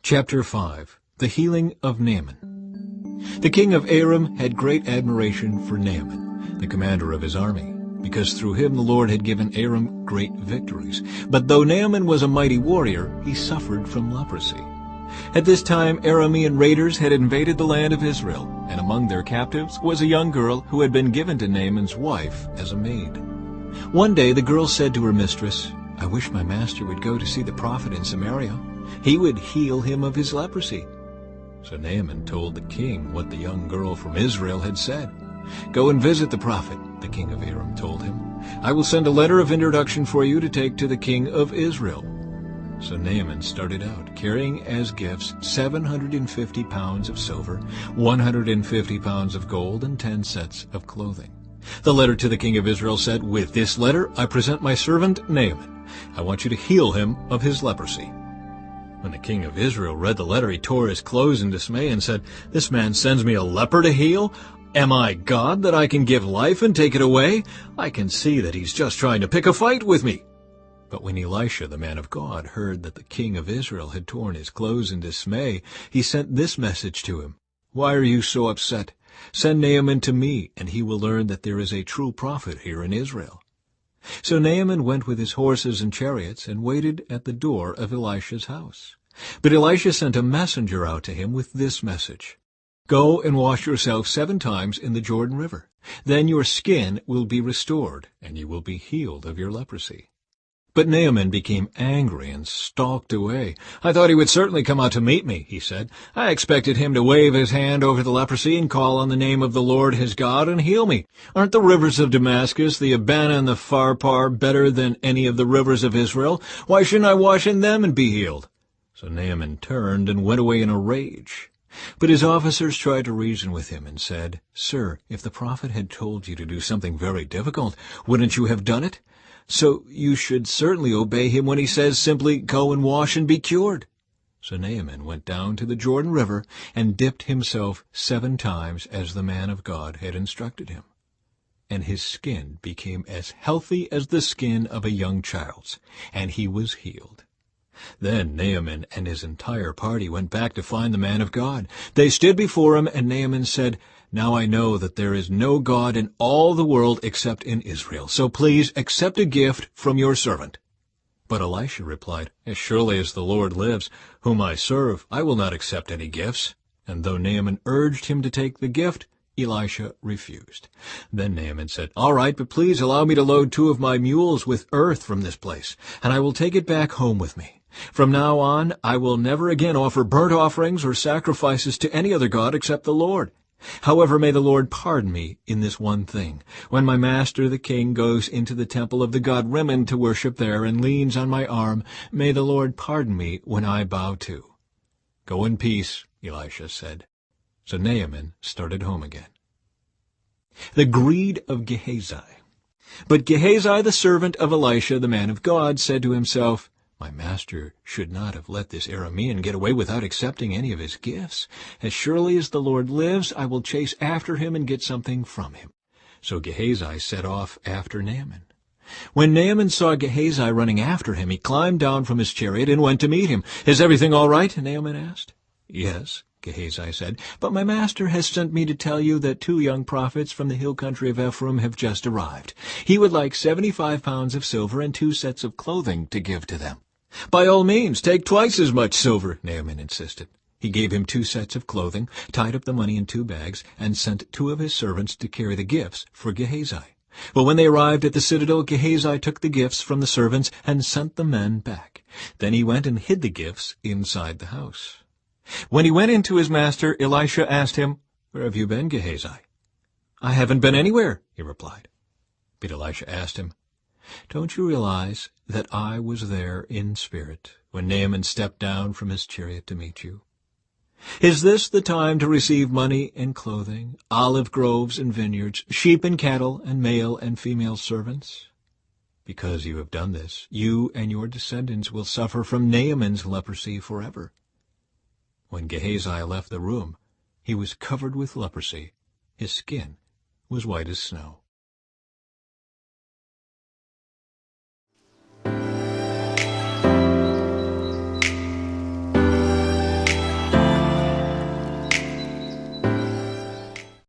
Chapter 5. The Healing of Naaman. The king of Aram had great admiration for Naaman, the commander of his army, because through him the Lord had given Aram great victories. But though Naaman was a mighty warrior, he suffered from leprosy. At this time Aramean raiders had invaded the land of Israel, and among their captives was a young girl who had been given to Naaman's wife as a maid. One day the girl said to her mistress, "I wish my master would go to see the prophet in Samaria. He would heal him of his leprosy." So Naaman told the king what the young girl from Israel had said. "Go and visit the prophet," the king of Aram told him. "I will send a letter of introduction for you to take to the king of Israel." So Naaman started out, carrying as gifts 750 pounds of silver, 150 pounds of gold, and 10 sets of clothing. The letter to the king of Israel said, "With this letter I present my servant Naaman. I want you to heal him of his leprosy." When the king of Israel read the letter, he tore his clothes in dismay and said, "This man sends me a leper to heal? Am I God that I can give life and take it away? I can see that he's just trying to pick a fight with me." But when Elisha, the man of God, heard that the king of Israel had torn his clothes in dismay, he sent this message to him, "Why are you so upset? Send Naaman to me, and he will learn that there is a true prophet here in Israel." So Naaman went with his horses and chariots and waited at the door of Elisha's house. But Elisha sent a messenger out to him with this message, "Go and wash yourself 7 times in the Jordan River. Then your skin will be restored, and you will be healed of your leprosy." But Naaman became angry and stalked away. "I thought he would certainly come out to meet me," he said. "I expected him to wave his hand over the leprosy and call on the name of the Lord his God and heal me. Aren't the rivers of Damascus, the Abana and the Pharpar, better than any of the rivers of Israel? Why shouldn't I wash in them and be healed?" So Naaman turned and went away in a rage. But his officers tried to reason with him and said, "Sir, if the prophet had told you to do something very difficult, wouldn't you have done it? So you should certainly obey him when he says simply, 'Go and wash and be cured.'" So Naaman went down to the Jordan River and dipped himself 7 times as the man of God had instructed him. And his skin became as healthy as the skin of a young child's, and he was healed. Then Naaman and his entire party went back to find the man of God. They stood before him, and Naaman said, "Now I know that there is no God in all the world except in Israel. So please accept a gift from your servant." But Elisha replied, "As surely as the Lord lives, whom I serve, I will not accept any gifts." And though Naaman urged him to take the gift, Elisha refused. Then Naaman said, "All right, but please allow me to load 2 of my mules with earth from this place, and I will take it back home with me. From now on, I will never again offer burnt offerings or sacrifices to any other god except the Lord. However, may the Lord pardon me in this one thing. When my master the king goes into the temple of the god Rimmon to worship there and leans on my arm, may the Lord pardon me when I bow too." "Go in peace," Elisha said. So Naaman started home again. The greed of Gehazi. But Gehazi, the servant of Elisha, the man of God, said to himself, "My master should not have let this Aramean get away without accepting any of his gifts. As surely as the Lord lives, I will chase after him and get something from him." So Gehazi set off after Naaman. When Naaman saw Gehazi running after him, he climbed down from his chariot and went to meet him. "Is everything all right?" Naaman asked. "Yes," Gehazi said, "but my master has sent me to tell you that 2 young prophets from the hill country of Ephraim have just arrived. He would like 75 pounds of silver and 2 sets of clothing to give to them." "By all means, take twice as much silver," Naaman insisted. He gave him 2 sets of clothing, tied up the money in 2 bags, and sent 2 of his servants to carry the gifts for Gehazi. But when they arrived at the citadel, Gehazi took the gifts from the servants and sent the men back. Then he went and hid the gifts inside the house. When he went in to his master, Elisha asked him, "Where have you been, Gehazi?" "I haven't been anywhere," he replied. But Elisha asked him, "Don't you realize that I was there in spirit when Naaman stepped down from his chariot to meet you? Is this the time to receive money and clothing, olive groves and vineyards, sheep and cattle, and male and female servants? Because you have done this, you and your descendants will suffer from Naaman's leprosy forever." When Gehazi left the room, he was covered with leprosy. His skin was white as snow.